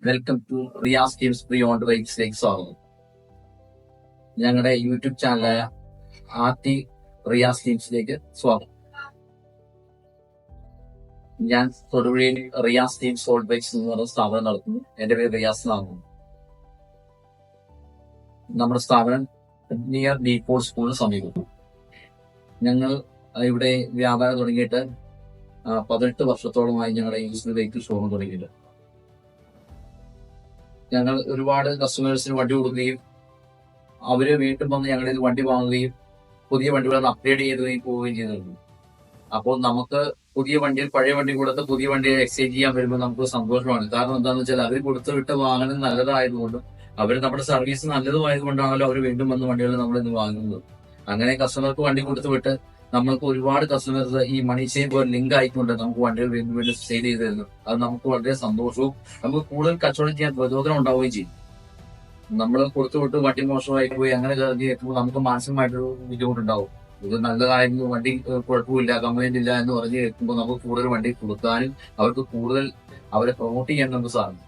Welcome to Riyas teams beyond വൈബ്സിലേക്ക് സ്വാഗതം. ഞങ്ങളുടെ യൂട്യൂബ് ചാനലായ ആർടി റിയാസ് ടീംസിലേക്ക് സ്വാഗതം. ഞാൻ തൊടുപുഴയിൽ റിയാസ് ടീംസ് സോൾഡ് ബൈക്സ് എന്ന് പറയുന്ന സ്ഥാപനം നടത്തുന്നു. എന്റെ പേര് റിയാസ് എന്നാണ്. നമ്മുടെ സ്ഥാപനം നിയർ ഡീപോൾ സ്കൂളിന് സമീപം. ഞങ്ങൾ ഇവിടെ വ്യാപാരം തുടങ്ങിയിട്ട് 18 വർഷത്തോളമായി ഞങ്ങളുടെ യൂസ്ഡ് വെഹിക്കിൾ ഷോറൂം തുടങ്ങിയിട്ട് ഞങ്ങൾ ഒരുപാട് കസ്റ്റമേഴ്സിന് വണ്ടി കൊടുക്കുകയും അവര് വീണ്ടും വന്ന് ഞങ്ങളുടെ ഇത് വണ്ടി വാങ്ങുകയും പുതിയ വണ്ടികളെ അപ്ഗ്രേഡ് ചെയ്തുകയും പോവുകയും ചെയ്തിട്ടുണ്ട്. അപ്പോൾ നമുക്ക് പുതിയ വണ്ടിയിൽ പഴയ വണ്ടി കൊടുത്ത് പുതിയ വണ്ടിയെ എക്സ്ചേഞ്ച് ചെയ്യാൻ വരുമ്പോൾ നമുക്ക് സന്തോഷമാണ്. കാരണം എന്താണെന്ന് വെച്ചാൽ അവർ കൊടുത്തു വിട്ട വാഹനം നല്ലതായതുകൊണ്ടും അവർ നമ്മുടെ സർവീസ് നല്ലതുമായതുകൊണ്ടാണല്ലോ അവർ വീണ്ടും വന്ന് വണ്ടികൾ നമ്മളിന്ന് വാങ്ങുന്നത്. അങ്ങനെ കസ്റ്റമർക്ക് വണ്ടി കൊടുത്തു വിട്ട് നമ്മൾക്ക് ഒരുപാട് കസ്റ്റമേഴ്സ് ഈ മണി ചെയിൻ പോലെ ലിങ്ക് ആയിക്കൊണ്ട് നമുക്ക് വണ്ടികൾ വീണ്ടും വീണ്ടും സെയിൽ ചെയ്ത് തരുന്നു. അത് നമുക്ക് വളരെ സന്തോഷവും നമുക്ക് കൂടുതൽ കച്ചവടം ചെയ്യാൻ പ്രചോദനം ഉണ്ടാവുകയും ചെയ്യും. നമ്മൾ കൊടുത്തുവിട്ട് വണ്ടി മോശമായി പോയി അങ്ങനെ കേൾക്കുമ്പോൾ നമുക്ക് മാനസികമായിട്ടൊരു ബുദ്ധിമുട്ടുണ്ടാവും. ഇത് നല്ലതായിരുന്നു, വണ്ടി കുഴപ്പമില്ല, കംപ്ലൈന്റ് ഇല്ല എന്ന് പറഞ്ഞ് കേൾക്കുമ്പോൾ നമുക്ക് കൂടുതൽ വണ്ടി കൊടുക്കാനും അവർക്ക് കൂടുതൽ അവരെ പ്രൊമോട്ട് ചെയ്യാൻ നമുക്ക് സാധിക്കും.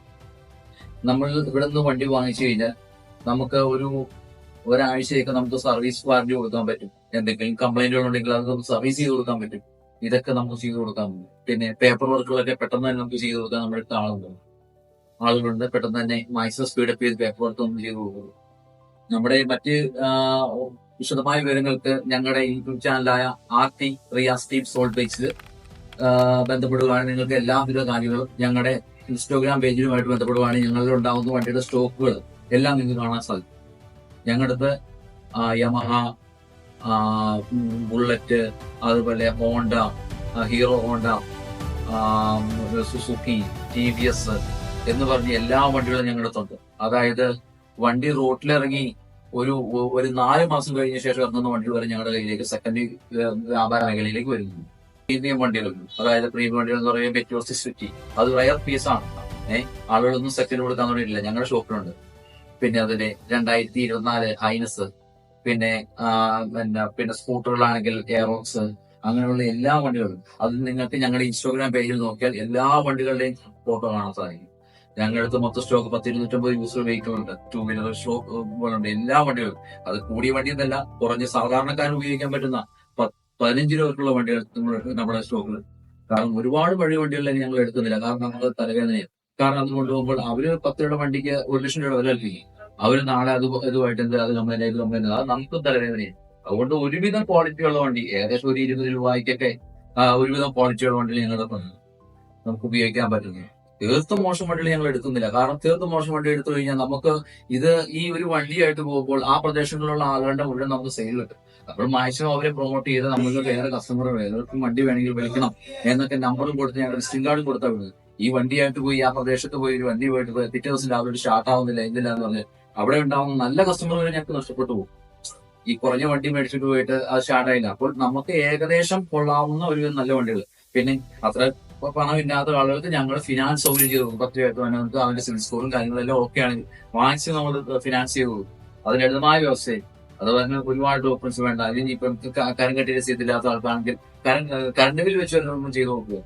നമ്മൾ ഇവിടെ നിന്ന് വണ്ടി വാങ്ങിച്ചു കഴിഞ്ഞാൽ നമുക്ക് ഒരാഴ്ചയൊക്കെ നമുക്ക് സർവീസ് വാറന്റി കൊടുക്കാൻ പറ്റും. എന്തെങ്കിലും കംപ്ലൈന്റുകൾ ഉണ്ടെങ്കിൽ അത് നമുക്ക് സർവീസ് ചെയ്ത് കൊടുക്കാൻ പറ്റും. ഇതൊക്കെ നമുക്ക് ചെയ്ത് കൊടുക്കാൻ പറ്റും. പിന്നെ പേപ്പർ വർക്കുകളൊക്കെ പെട്ടെന്ന് തന്നെ നമുക്ക് ചെയ്ത് കൊടുക്കാൻ നമ്മുടെ അടുത്ത് ആളുകളുണ്ട്. പെട്ടെന്ന് തന്നെ മാക്സിമം സ്പീഡപ്പ് ചെയ്ത് പേപ്പർ വർക്ക് നമുക്ക് ചെയ്ത് കൊടുക്കും. നമ്മുടെ മറ്റ് വിശദമായ വിവരങ്ങൾക്ക് ഞങ്ങളുടെ യൂട്യൂബ് ചാനലായ ആർടി റിയാസ് ടീംസ് സോൾഡ് ബൈക്സിൽ ബന്ധപ്പെടുകയാണെങ്കിൽ നിങ്ങൾക്ക് എല്ലാവിധ കാര്യങ്ങളും ഞങ്ങളുടെ ഇൻസ്റ്റാഗ്രാം പേജിലുമായിട്ട് ബന്ധപ്പെടുകയാണെങ്കിൽ ഞങ്ങളിൽ ഉണ്ടാകുന്ന വണ്ടിയുടെ സ്റ്റോക്കുകൾ എല്ലാം നിങ്ങൾക്ക് കാണാൻ സാധിക്കും. ഞങ്ങളുടെ അടുത്ത് യമഹ, ബുള്ളറ്റ്, അതുപോലെ Honda, hero Honda, Suzuki, TVS എന്ന് പറഞ്ഞ എല്ലാ വണ്ടികളും ഞങ്ങളുടെ അടുത്തുണ്ട്. അതായത് വണ്ടി റോട്ടിലിറങ്ങി ഒരു 4 മാസം കഴിഞ്ഞ ശേഷം ഇറങ്ങുന്ന വണ്ടികൾ വരെ ഞങ്ങളുടെ കയ്യിലേക്ക് സെക്കൻഡ് വ്യാപാര മേഖലയിലേക്ക് വരുന്നു. പ്രീമിയം വണ്ടികളുണ്ട്. അതായത് പ്രീമിയം വണ്ടികൾ എന്ന് പറയുമ്പോൾ മെറ്റോർ 650 അത് റയർ പീസാണ്. ആളുകളൊന്നും സെക്കൻഡ് കൊടുക്കാൻ തുടങ്ങിയിട്ടില്ല, ഞങ്ങളുടെ ഷോപ്പിലുണ്ട്. പിന്നെ അതിന് 2024 ഹൈനസ്, പിന്നെ സ്കൂട്ടറുകളാണെങ്കിൽ എയറോക്സ്, അങ്ങനെയുള്ള എല്ലാ വണ്ടികളും അത് നിങ്ങൾക്ക് ഞങ്ങളുടെ ഇൻസ്റ്റാഗ്രാം പേജിൽ നോക്കിയാൽ എല്ലാ വണ്ടികളുടെയും ഫോട്ടോ കാണാൻ സാധിക്കും. ഞങ്ങളുടെ അടുത്ത് മൊത്തം സ്റ്റോക്ക് 10-250 യൂസർ വെഹിക്കിൾ ഉണ്ട്, 2 വീലർ സ്റ്റോക്ക് ഉണ്ട്, എല്ലാ വണ്ടികളും. അത് കൂടിയ വണ്ടി എന്നല്ല, കുറഞ്ഞ സാധാരണക്കാരൻ ഉപയോഗിക്കാൻ പറ്റുന്ന 15 രൂപക്കുള്ള വണ്ടികൾ നമ്മുടെ സ്റ്റോക്കിൽ. കാരണം ഒരുപാട് പഴയ വണ്ടികളിലേക്ക് ഞങ്ങൾ എടുക്കുന്നില്ല, കാരണം നമ്മൾ തലവേദനയാണ്. കാരണം അത് കൊണ്ടുപോകുമ്പോൾ അവര് 10 രൂപയുടെ വണ്ടിക്ക് 1 ലക്ഷം രൂപ വില നൽകി അവര് നാളെ ഇതുമായിട്ട് അത് കംപ്ലൈന്റ് അത് നമുക്ക് തലവേദനയാണ്. അതുകൊണ്ട് ഒരുവിധം ക്വാളിറ്റി ഉള്ള വണ്ടി ഏകദേശം ഒരു 20 രൂപയ്ക്കൊക്കെ ഒരുവിധം ക്വാളിറ്റിയുള്ള വണ്ടികൾ ഞങ്ങളുടെ നമുക്ക് ഉപയോഗിക്കാൻ പറ്റുന്നു. തീർത്തും മോശം വണ്ടികൾ ഞങ്ങൾ എടുക്കുന്നില്ല. കാരണം തീർത്തും മോശം വണ്ടി എടുത്തു കഴിഞ്ഞാൽ നമുക്ക് ഈ ഒരു വണ്ടിയായിട്ട് പോകുമ്പോൾ ആ പ്രദേശങ്ങളിലുള്ള ആളുകളുടെ മുഴുവൻ നമുക്ക് സെയിൽ കിട്ടും. അപ്പോൾ മാക്സിമം അവരെ പ്രൊമോട്ട് ചെയ്ത് നമുക്ക് വേറെ കസ്റ്റമർ ഏതൊക്കെ വണ്ടി വേണമെങ്കിൽ വിളിക്കണം എന്നൊക്കെ നമ്പറും കൊടുത്ത് ഞങ്ങൾ വിസിറ്റിംഗ് കാർഡും കൊടുത്താൽ വിടുന്നത്. ഈ വണ്ടിയായിട്ട് പോയി ആ പ്രദേശത്ത് പോയി ഒരു വണ്ടി പോയിട്ട് പിറ്റേ ദിവസം രാവിലെ സ്റ്റാർട്ട് ആവുന്നില്ല എന്തില്ല എന്ന് പറഞ്ഞ് അവിടെ ഉണ്ടാവുന്ന നല്ല കസ്റ്റമറുകൾ ഞങ്ങൾക്ക് നഷ്ടപ്പെട്ടു പോകും. ഈ കുറഞ്ഞ വണ്ടി മേടിച്ചിട്ട് പോയിട്ട് അത് സ്റ്റാർട്ട് ആയില്ല. അപ്പോൾ നമുക്ക് ഏകദേശം കൊള്ളാവുന്ന ഒരു നല്ല വണ്ടികൾ, പിന്നെ അത്ര പണം ഇല്ലാത്ത ആളുകൾക്ക് ഞങ്ങൾ ഫിനാൻസ് സൗകര്യം ചെയ്തു കൊടുക്കും. 10 രൂപ നമുക്ക് അവന്റെ സിവിൽ സ്കോറും കാര്യങ്ങളെല്ലാം ഓക്കെ ആണെങ്കിൽ മാക്സിമം നമ്മൾ ഫിനാൻസ് ചെയ്ത് കൊടുക്കും. അതിന് ലളിതമായ വ്യവസ്ഥയിൽ അതുപോലെ ഒരുപാട് ഡോക്യുമെന്റ്സ് വേണ്ട. അതിന് ഇപ്പം കരം കെട്ടി രസീതില്ലാത്ത ആൾക്കാണെങ്കിൽ കറണ്ട് ബിൽ വെച്ച് നമ്മൾ ചെയ്ത് കൊടുക്കുക.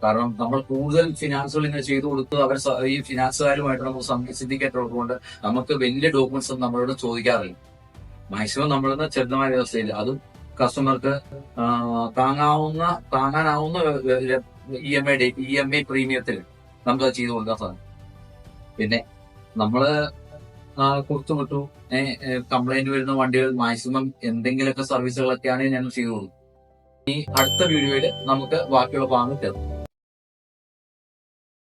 കാരണം നമ്മൾ കൂടുതൽ ഫിനാൻസുകൾ ഇങ്ങനെ ചെയ്തു കൊടുത്ത് അവർ ഈ ഫിനാൻസുകാരുമായിട്ട് നമുക്ക് സിദ്ധിക്കേണ്ടതുകൊണ്ട് നമുക്ക് വലിയ ഡോക്യുമെന്റ്സ് ഒന്നും നമ്മളോട് ചോദിക്കാറില്ല. മാക്സിമം നമ്മളിന്ന് ചെറുതമായ വ്യവസ്ഥയിൽ അതും കസ്റ്റമർക്ക് താങ്ങാനാവുന്ന EMI പ്രീമിയത്തിൽ നമുക്ക് ചെയ്തു കൊടുക്കാൻ സാധിക്കും. പിന്നെ നമ്മള് കൊടുത്തുവിട്ടു കംപ്ലൈന്റ് വരുന്ന വണ്ടികൾ മാക്സിമം എന്തെങ്കിലുമൊക്കെ സർവീസുകളൊക്കെയാണ് ഞങ്ങൾ ചെയ്തു കൊടുക്കും. ഈ അടുത്ത വീഡിയോയിൽ നമുക്ക് ബാക്കിയുള്ള ഭാഗം തരും.